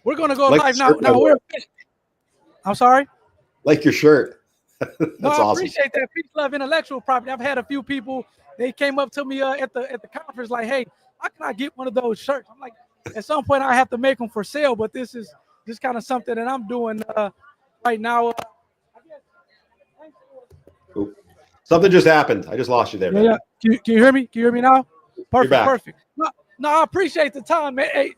We're gonna go Like live the now. shirt, by the way. I'm sorry. Like your shirt. No, That's I awesome. appreciate that. Peace, love, intellectual property. I've had a few people. They came up to me at the conference like, "Hey, how can I get one of those shirts?" I'm like, at some point I have to make them for sale, but this is just kind of something that I'm doing right now. Oop. Something just happened. I just lost you there, Yeah, man. yeah. Can you hear me? Can you hear me now? You're Perfect, back. perfect. No, I appreciate the time, man. Hey,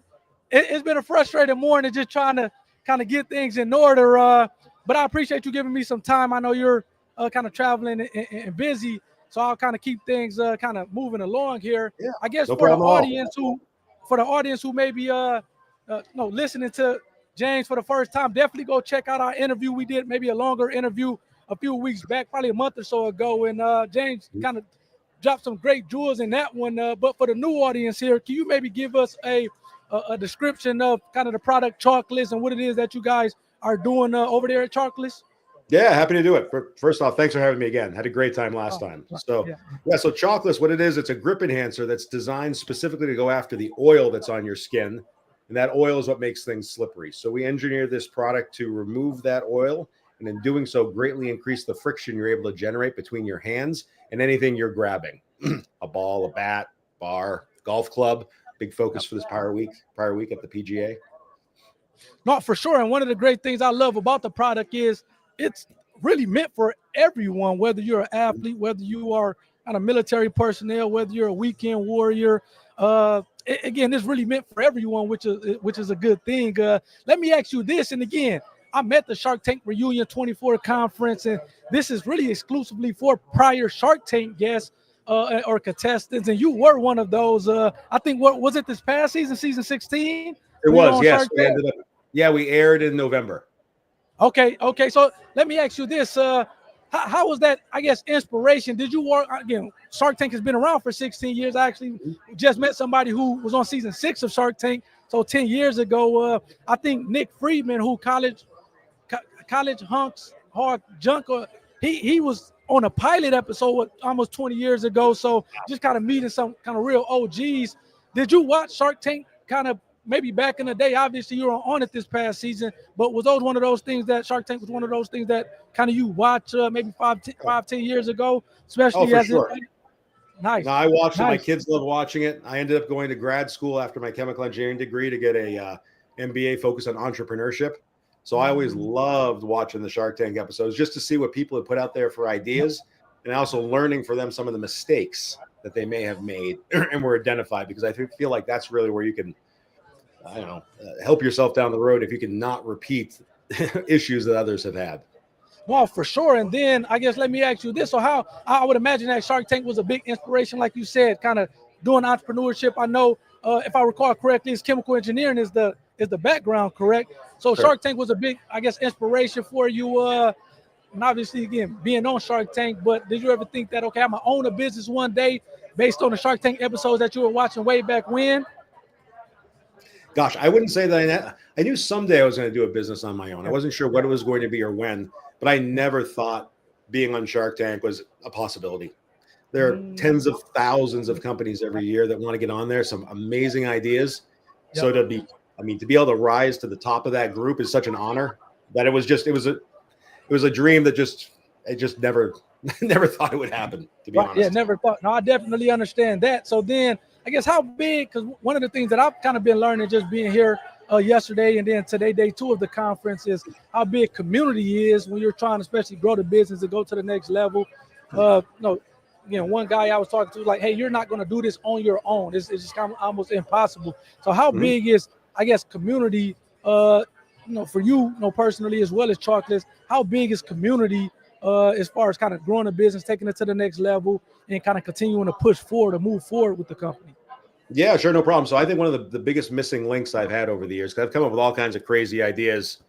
it's been a frustrating morning just trying to kind of get things in order. But I appreciate you giving me some time. I know you're kind of traveling and busy, so I'll kind of keep things kind of moving along here. Yeah, I guess no problem at all. for the audience who may be no listening to James for the first time, definitely go check out our interview. We did maybe a longer interview a few weeks back, probably a month or so ago, and James kind of dropped some great jewels in that one. But for the new audience here, can you maybe give us a description of kind of the product Chalkless and what it is that you guys are doing over there at Chalkless? Yeah, happy to do it. First off, thanks for having me again. Had a great time last time. So, so Chalkless, what it is, it's a grip enhancer that's designed specifically to go after the oil that's on your skin. And that oil is what makes things slippery. So we engineered this product to remove that oil, and in doing so, greatly increase the friction you're able to generate between your hands and anything you're grabbing. A ball, a bat, bar, golf club. Big focus for this prior week at the PGA. Not for sure. And one of the great things I love about the product is it's really meant for everyone, whether you're an athlete, whether you are kind of military personnel, whether you're a weekend warrior. Again, it's really meant for everyone, which is a good thing. Let me ask you this, and again, I'm at the Shark Tank Reunion 24 conference, and this is really exclusively for prior Shark Tank guests or contestants, and you were one of those. I think what was it this past season, season 16? It Were you was, on yes. Shark Tank? We aired in November. Okay. So let me ask you this: how was that? I guess inspiration. Did you work again? Shark Tank has been around for 16 years. I actually just met somebody who was on season 6 of Shark Tank. So 10 years ago, I think Nick Friedman, who college hunks hard junker, he was on a pilot episode almost 20 years ago. So just kind of meeting some kind of real OGs. Did you watch Shark Tank kind of maybe back in the day? Obviously you were on it this past season, but was those one of those things that Shark Tank was one of those things that kind of you watch maybe 10 years ago, especially for as sure. Nice. No, I watched it. My kids love watching it. I ended up going to grad school after my chemical engineering degree to get a MBA focused on entrepreneurship. So I always loved watching the Shark Tank episodes just to see what people had put out there for ideas, and also learning for them some of the mistakes that they may have made and were identified, because I feel like that's really where you can, help yourself down the road if you can not repeat issues that others have had. Well, for sure. And then I guess let me ask you this. So how I would imagine that Shark Tank was a big inspiration, like you said, kind of doing entrepreneurship. I know if I recall correctly, it's chemical engineering is the background, correct? So Sure. Shark Tank was a big, I guess, inspiration for you. And obviously, again, being on Shark Tank, but did you ever think that, okay, I'm going to own a business one day based on the Shark Tank episodes that you were watching way back when? Gosh, I wouldn't say that I knew someday I was going to do a business on my own. I wasn't sure what it was going to be or when, but I never thought being on Shark Tank was a possibility. There are tens of thousands of companies every year that want to get on there, some amazing ideas. Yep. So to be able to rise to the top of that group is such an honor that it was a dream that I just never thought it would happen, to be honest. Yeah, never thought. No, I definitely understand that. So then I guess how big, because one of the things that I've kind of been learning just being here yesterday and then today, day 2 of the conference, is how big community is when you're trying to especially grow the business and go to the next level. One guy I was talking to was like, hey, you're not going to do this on your own. It's just kind of almost impossible. So how big is, I guess, community, for you, personally, as well as Chalkless, how big is community as far as kind of growing a business, taking it to the next level, and kind of continuing to push forward or move forward with the company? Yeah, sure. No problem. So I think one of the biggest missing links I've had over the years, because I've come up with all kinds of crazy ideas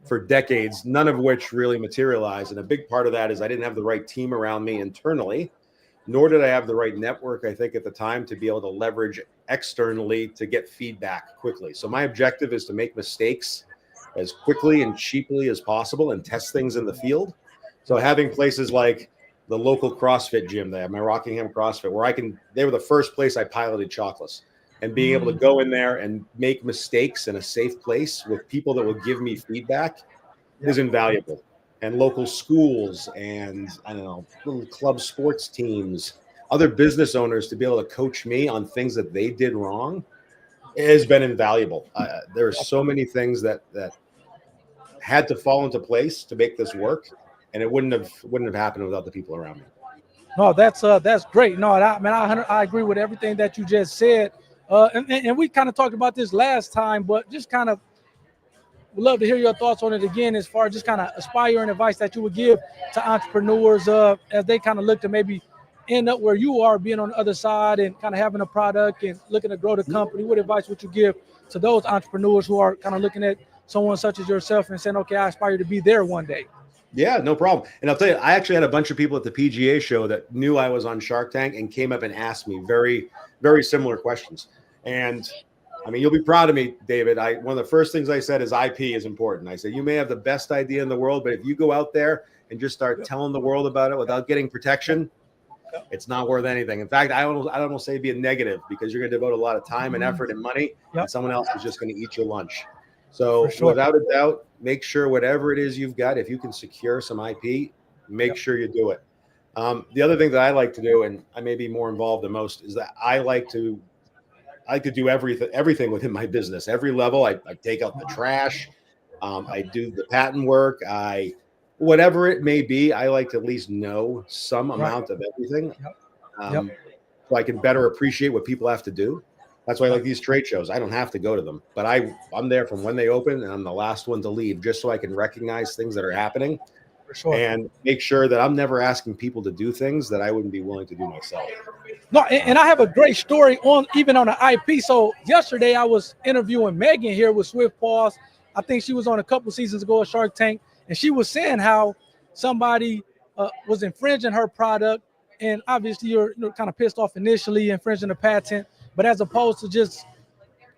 for decades, none of which really materialized. And a big part of that is I didn't have the right team around me internally, nor did I have the right network, I think, at the time to be able to leverage externally to get feedback quickly. So my objective is to make mistakes as quickly and cheaply as possible and test things in the field. So having places like the local CrossFit gym there, my Rockingham CrossFit, where they were the first place I piloted Chalkless. and being able to go in there and make mistakes in a safe place with people that will give me feedback is invaluable. And local schools and, I don't know, little club sports teams, other business owners to be able to coach me on things that they did wrong has been invaluable. There are so many things that had to fall into place to make this work, and it wouldn't have happened without the people around me. No, that's great. No, I agree with everything that you just said. And we kind of talked about this last time, but just kind of would love to hear your thoughts on it again, as far as just kind of aspiring advice that you would give to entrepreneurs as they kind of look to maybe end up where you are, being on the other side and kind of having a product and looking to grow the company. What advice would you give to those entrepreneurs who are kind of looking at someone such as yourself and saying, okay, I aspire to be there one day? Yeah, no problem. And I'll tell you, I actually had a bunch of people at the PGA show that knew I was on Shark Tank and came up and asked me very, very similar questions. And I mean, you'll be proud of me, David. One of the first things I said is IP is important. I said, you may have the best idea in the world, but if you go out there and just start telling the world about it without getting protection, it's not worth anything. In fact, I almost say be a negative, because you're going to devote a lot of time and effort and money, and someone else is just going to eat your lunch. So without a doubt, make sure whatever it is you've got, if you can secure some IP, make sure you do it. The other thing that I like to do, and I may be more involved than most, is that I like to do everything within my business. Every level, I take out the trash. I do the patent work. Whatever it may be, I like to at least know some amount of everything, so I can better appreciate what people have to do. That's why I like these trade shows. I don't have to go to them, but I'm there from when they open, and I'm the last one to leave, just so I can recognize things that are happening and make sure that I'm never asking people to do things that I wouldn't be willing to do myself. No, and I have a great story even on the IP. So yesterday I was interviewing Megan here with Swift Paws. I think she was on a couple seasons ago at Shark Tank, and she was saying how somebody was infringing her product, and obviously you're kind of pissed off initially, infringing the patent. But as opposed to just,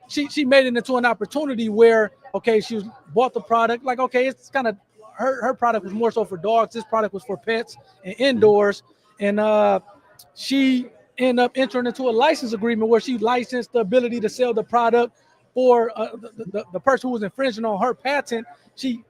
she made it into an opportunity where, okay, she bought the product. Like, okay, it's kind of, her product was more so for dogs. This product was for pets and indoors. And she ended up entering into a license agreement where she licensed the ability to sell the product for the person who was infringing on her patent. She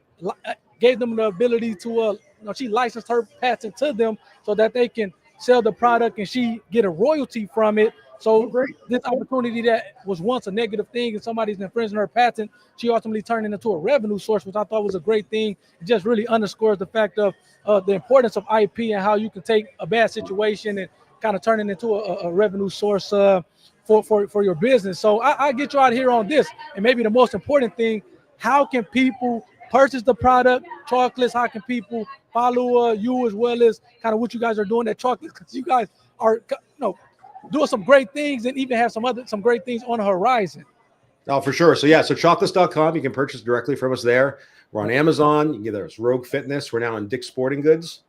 gave them the ability to, she licensed her patent to them so that they can sell the product and she get a royalty from it. So this opportunity that was once a negative thing and somebody's infringing her patent, she ultimately turned it into a revenue source, which I thought was a great thing. It just really underscores the fact of the importance of IP and how you can take a bad situation and kind of turn it into a revenue source for your business. So I get you out here on this. And maybe the most important thing, how can people purchase the product, Chocolates? How can people follow you, as well as kind of what you guys are doing at Chocolates? Because you guys are, doing some great things and even have some great things on the horizon. Oh, for sure. So chocolates.com, you can purchase directly from us there. We're on Amazon. You can get us Rogue Fitness. We're now on Dick's Sporting Goods,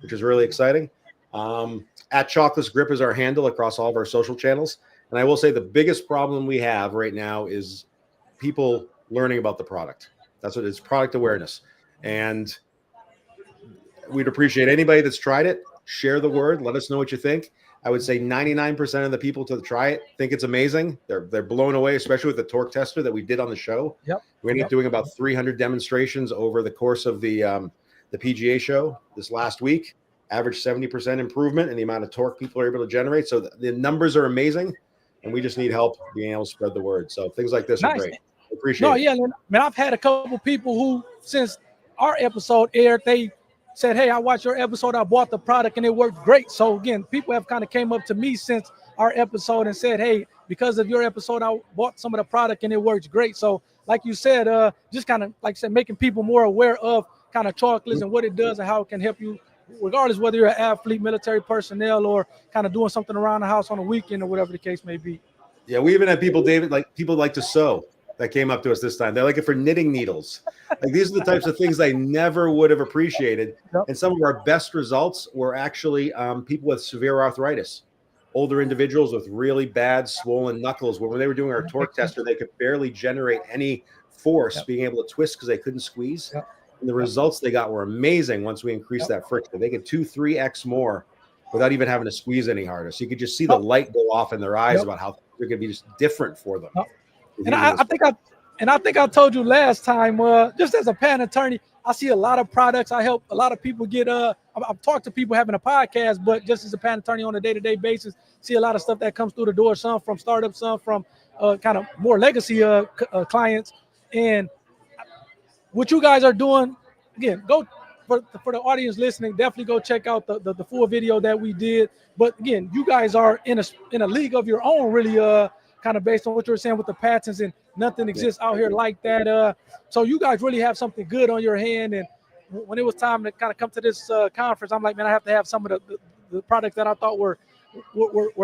which is really exciting. At Chocolates Grip is our handle across all of our social channels. And I will say the biggest problem we have right now is people learning about the product. That's what it's, product awareness. And we'd appreciate anybody that's tried it. Share the word. Let us know what you think. I would say 99% of the people to try it think it's amazing. They're blown away, especially with the torque tester that we did on the show. We ended up doing about 300 demonstrations over the course of the PGA show this last week. Average 70% improvement in the amount of torque people are able to generate. So the numbers are amazing, and we just need help being able to spread the word. So things like this are great. I appreciate it. Man, I've had a couple people who, since our episode aired, they said, hey, I watched your episode, I bought the product, and it worked great. So again, people have kind of came up to me since our episode and said, hey, because of your episode, I bought some of the product and it works great. So like you said, just kind of, like I said, making people more aware of kind of Chocolates and what it does and how it can help you, regardless whether you're an athlete, military personnel, or kind of doing something around the house on a weekend or whatever the case may be. Yeah, we even had people, David, like people like to sew, that came up to us this time. They like it for knitting needles. Like, these are the types of things I never would have appreciated. And some of our best results were actually people with severe arthritis, older individuals with really bad swollen knuckles. When they were doing our torque tester, they could barely generate any force being able to twist because they couldn't squeeze. And the results they got were amazing once we increased that friction. They could 2-3x more without even having to squeeze any harder. So you could just see the light go off in their eyes about how they're going to be just different for them. And I think I told you last time, just as a patent attorney, I see a lot of products. I help a lot of people get. I've talked to people having a podcast, but just as a patent attorney on a day-to-day basis, see a lot of stuff that comes through the door. Some from startups, some from kind of more legacy clients. And what you guys are doing, again, go for the audience listening. Definitely go check out the full video that we did. But again, you guys are in a league of your own, really. Kind of based on what you were saying with the patents, and nothing exists out here like that. So you guys really have something good on your hand. And when it was time to kind of come to this conference, I'm like, man, I have to have some of the products that I thought were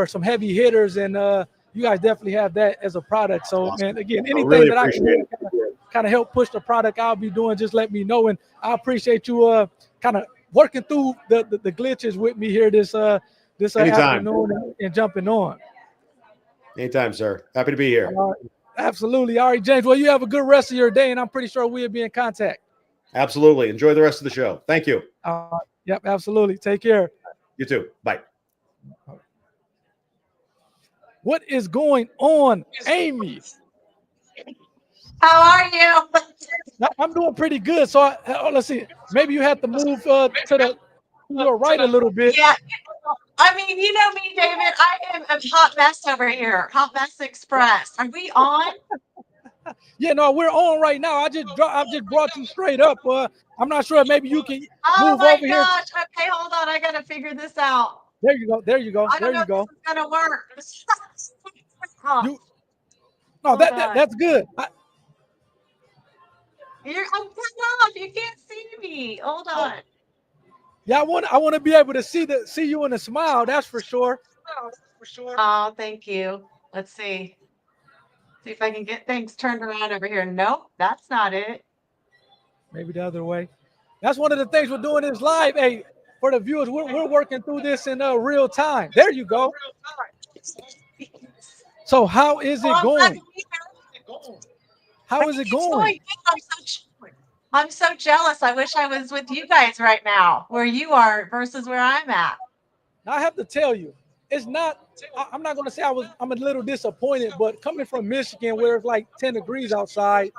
some heavy hitters, and you guys definitely have that as a product. So, man, again, anything really that I can kind of help push the product I'll be doing, just let me know. And I appreciate you kind of working through the glitches with me here this afternoon and jumping on. Anytime, sir. Happy to be here. Absolutely. All right, James. Well, you have a good rest of your day, and I'm pretty sure we'll be in contact. Absolutely. Enjoy the rest of the show. Thank you. Yep, absolutely. Take care. You too. Bye. What is going on, Amy? How are you? I'm doing pretty good. So let's see. Maybe you have to move to your right a little bit. Yeah. I mean, you know me, David. I am a hot mess over here. Hot Mess Express. Are we on? Yeah, no, we're on right now. I just brought you straight up. I'm not sure. Maybe you can move over here. Oh my gosh. Okay, hold on. I gotta figure this out. There you go. There you go. I don't know if this is gonna work. That's good. I'm cut off. You can't see me. Hold on. Yeah, I want to be able to see you in a smile. That's for sure. Oh, thank you. Let's see. See if I can get things turned around over here. Nope, that's not it. Maybe the other way. That's one of the things we're doing this live. Hey, for the viewers, we're working through this in real time. There you go. So how is it going? How is it going? I'm so jealous. I wish I was with you guys right now, where you are versus where I'm at. I have to tell you, it's not. I'm not going to say I'm a little disappointed, but coming from Michigan, where it's like 10 degrees outside,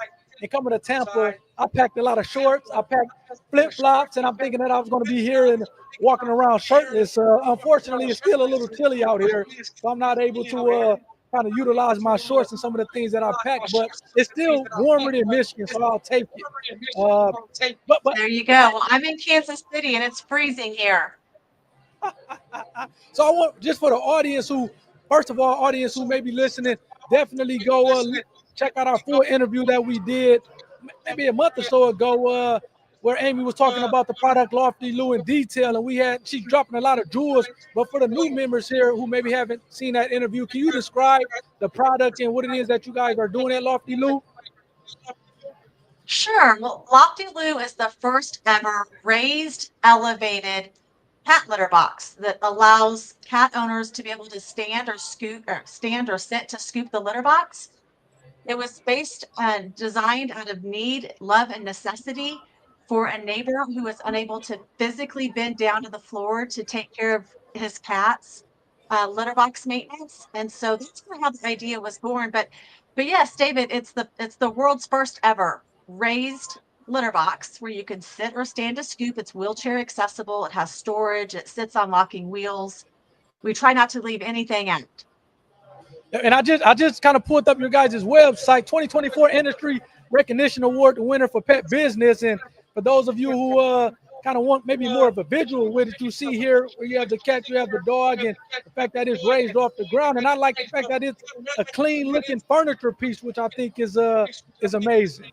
and coming to Tampa, I packed a lot of shorts. I packed flip-flops, and I'm thinking that I was going to be here and walking around shirtless. Unfortunately, it's still a little chilly out here, so I'm not able to kind of utilize my shorts and some of the things that I packed, but it's still warmer than Michigan, so I'll take it. But there you go. Well, I'm in Kansas City, and it's freezing here. So I want, just for the audience who may be listening, definitely go check out our full interview that we did maybe a month or so ago, where Amy was talking about the product Loftyloo in detail, and she's dropping a lot of jewels. But for the new members here who maybe haven't seen that interview, can you describe the product and what it is that you guys are doing at Loftyloo? Sure. Well, Loftyloo is the first ever raised, elevated cat litter box that allows cat owners to be able to stand or sit to scoop the litter box. It was designed out of need, love, and necessity for a neighbor who was unable to physically bend down to the floor to take care of his cat's litter box maintenance. And so that's how the idea was born. But yes, David, it's the world's first ever raised litter box where you can sit or stand to scoop. It's wheelchair accessible. It has storage. It sits on locking wheels. We try not to leave anything out. And I just kind of pulled up your guys' website, 2024 Industry Recognition Award winner for pet business. And for those of you who kind of want maybe more of a visual with it, you see here where you have the cat, you have the dog, and the fact that it's raised off the ground. And I like the fact that it's a clean looking furniture piece, which I think is amazing.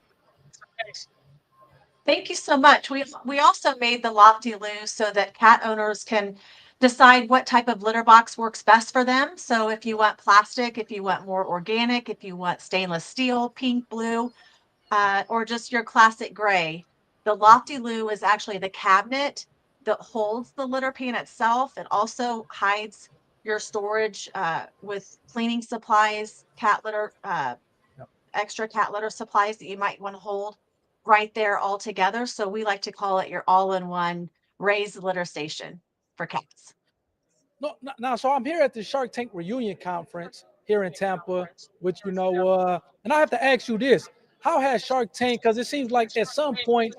Thank you so much. We also made the Loftyloo so that cat owners can decide what type of litter box works best for them. So if you want plastic, if you want more organic, if you want stainless steel, pink, blue, or just your classic gray, the Loftyloo is actually the cabinet that holds the litter pan itself. It also hides your storage with cleaning supplies, cat litter, extra cat litter supplies that you might want to hold right there all together. So we like to call it your all-in-one raised litter station for cats. No, now, so I'm here at the Shark Tank reunion conference, here in Tampa, which, and I have to ask you this. How has Shark Tank, because it seems like at some point,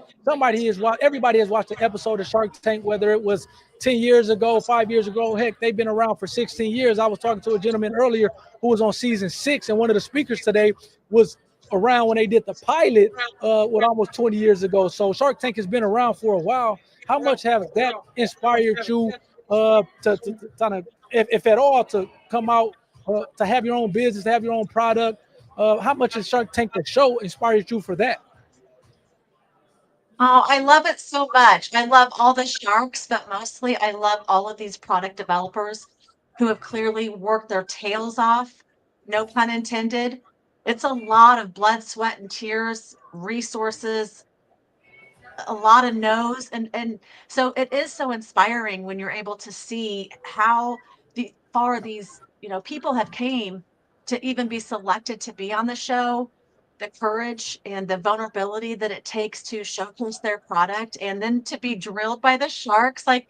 everybody has watched an episode of Shark Tank, whether it was 10 years ago, 5 years ago, heck, they've been around for 16 years. I was talking to a gentleman earlier who was on season 6, and one of the speakers today was around when they did the pilot, almost 20 years ago. So Shark Tank has been around for a while. How much has that inspired you to kind of, if at all, to come out, to have your own business, to have your own product? How much has Shark Tank, the show, inspired you for that? Oh, I love it so much. I love all the sharks, but mostly I love all of these product developers who have clearly worked their tails off, no pun intended. It's a lot of blood, sweat, and tears, resources, a lot of no's, and so it is so inspiring when you're able to see how far these people have came to even be selected to be on the show, the courage and the vulnerability that it takes to showcase their product, and then to be drilled by the sharks. Like,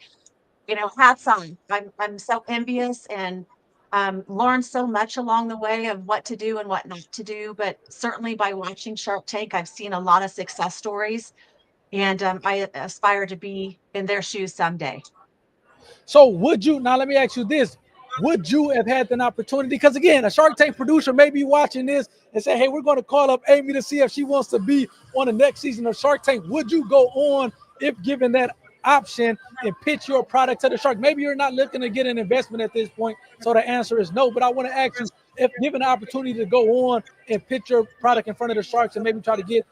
hats on. I'm so envious, and learned so much along the way of what to do and what not to do. But certainly by watching Shark Tank, I've seen a lot of success stories, and I aspire to be in their shoes someday. So now let me ask you this. Would you have had an opportunity? Because again, a Shark Tank producer may be watching this and say, hey, we're going to call up Amy to see if she wants to be on the next season of Shark Tank. Would you go on if given that option and pitch your product to the shark? Maybe you're not looking to get an investment at this point, so the answer is no. But I want to ask you, if given the opportunity to go on and pitch your product in front of the sharks and maybe try to get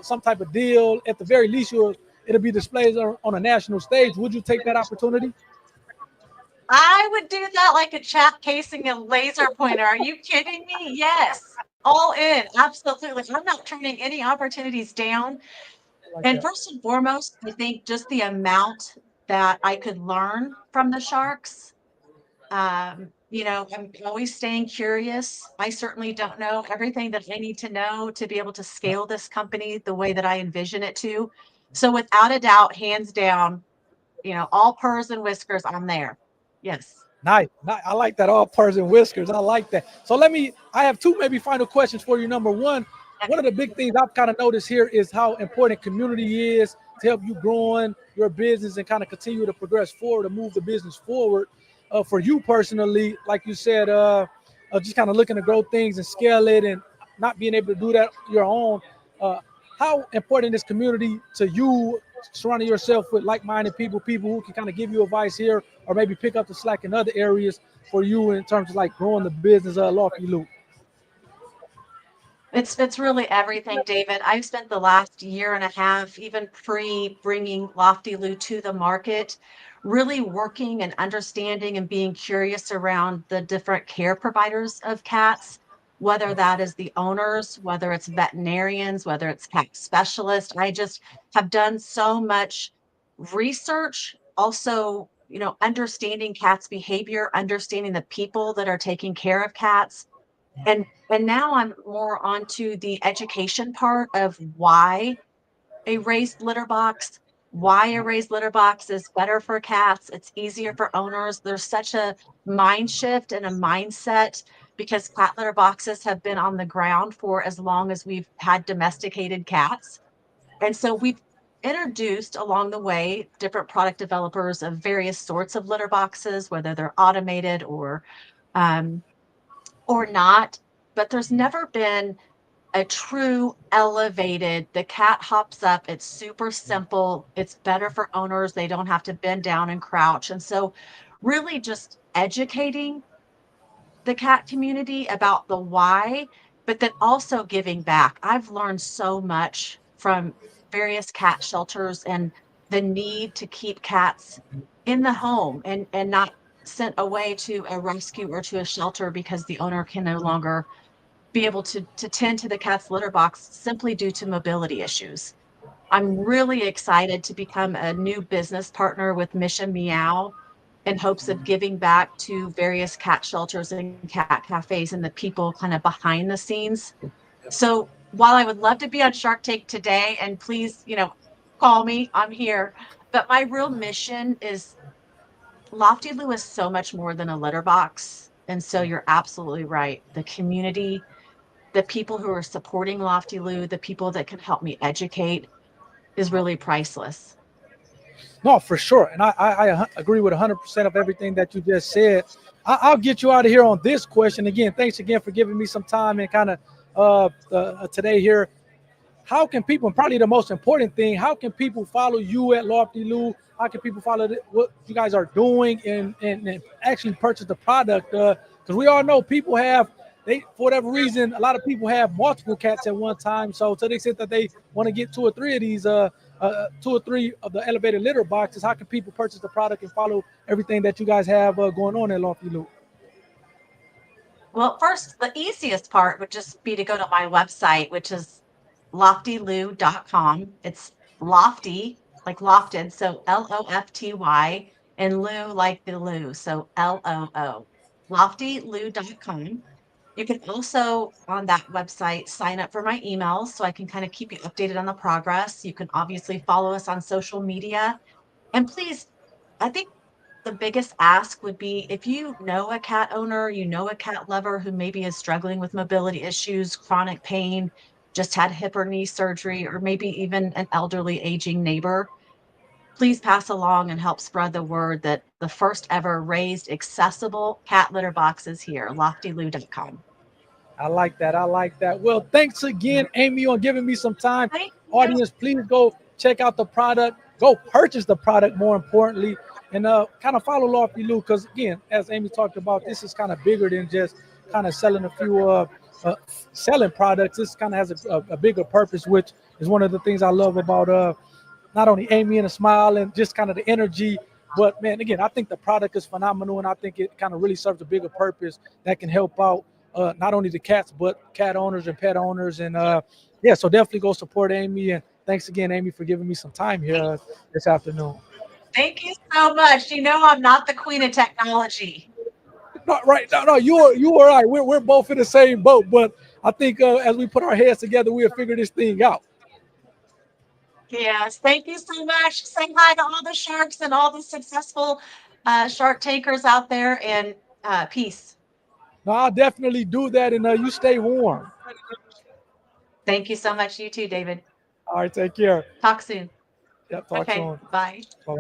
some type of deal, at the very least, it'll be displayed on a national stage. Would you take that opportunity? I would do that like a chap casing a laser pointer. Are you kidding me? Yes. All in. Absolutely. I'm not turning any opportunities down. And first and foremost, I think just the amount that I could learn from the sharks. I'm always staying curious. I certainly don't know everything that I need to know to be able to scale this company the way that I envision it to. So without a doubt, hands down, all purrs and whiskers, I'm there. Yes. Nice. I like that, all purrs and whiskers. I like that. So I have two maybe final questions for you. Number one of the big things I've kind of noticed here is how important community is to help you growing your business and kind of continue to progress forward, to move the business forward. For you personally, like you said, just kind of looking to grow things and scale it, and not being able to do that your own. How important is community to you, surrounding yourself with like-minded people who can kind of give you advice here, or maybe pick up the slack in other areas for you in terms of like growing the business of Loftyloo? It's really everything, David. I've spent the last year and a half, even pre bringing Loftyloo to the market, really working and understanding and being curious around the different care providers of cats, whether that is the owners, whether it's veterinarians, whether it's cat specialists. I just have done so much research, also, understanding cats' behavior, understanding the people that are taking care of cats, and now I'm more onto the education part of why a raised litter box is better for cats. It's easier for owners. There's such a mind shift and a mindset because cat litter boxes have been on the ground for as long as we've had domesticated cats. And so we've introduced along the way different product developers of various sorts of litter boxes, whether they're automated um, or not, but there's never been a true elevated. The cat hops up, it's super simple, it's better for owners, they don't have to bend down and crouch. And so really just educating the cat community about the why, but then also giving back. I've learned so much from various cat shelters and the need to keep cats in the home and not sent away to a rescue or to a shelter because the owner can no longer be able to tend to the cat's litter box simply due to mobility issues. I'm really excited to become a new business partner with Mission Meow in hopes of giving back to various cat shelters and cat cafes and the people kind of behind the scenes. So while I would love to be on Shark Tank today, and please, call me, I'm here. But my real mission is Loftyloo is so much more than a litter box. And so you're absolutely right. The community, the people who are supporting Loftyloo, the people that can help me educate is really priceless. No, for sure. And I agree with 100% of everything that you just said. I'll get you out of here on this question. Again, thanks again for giving me some time and kind of today here. How can people, and probably the most important thing, how can people follow you at Loftyloo? How can people follow what you guys are doing and actually purchase the product? Because we all know people have, for whatever reason, a lot of people have multiple cats at one time. So to the extent that they want to get two or three of these, two or three of the elevated litter boxes, how can people purchase the product and follow everything that you guys have going on at Loftyloo? Well, first, the easiest part would just be to go to my website, which is loftyloo.com. It's lofty, like lofted, so Lofty, and loo like the loo, so Loo. Loftyloo.com. You can also, on that website, sign up for my emails so I can kind of keep you updated on the progress. You can obviously follow us on social media. And please, I think the biggest ask would be if you know a cat owner, you know a cat lover who maybe is struggling with mobility issues, chronic pain, just had hip or knee surgery, or maybe even an elderly aging neighbor, please pass along and help spread the word that the first ever raised accessible cat litter box is here, loftyloo.com. I like that. I like that. Well, thanks again, Amy, on giving me some time. Thank you. Audience, please go check out the product. Go purchase the product, more importantly, and kind of follow Loftyloo because, again, as Amy talked about, this is kind of bigger than just kind of selling a few selling products. This kind of has a bigger purpose, which is one of the things I love about not only Amy and a smile and just kind of the energy, but, man, again, I think the product is phenomenal, and I think it kind of really serves a bigger purpose that can help out not only the cats, but cat owners and pet owners. And yeah, so definitely go support Amy. And thanks again, Amy, for giving me some time here this afternoon. Thank you so much. You know, I'm not the queen of technology. No, right. No, you are right. We're both in the same boat. But I think as we put our heads together, we'll figure this thing out. Yes. Thank you so much. Say hi to all the sharks and all the successful shark tankers out there, and peace. No, I'll definitely do that. And you stay warm. Thank you so much. You too, David. All right. Take care. Talk soon. Yep. Talk Okay. soon. Bye. Bye.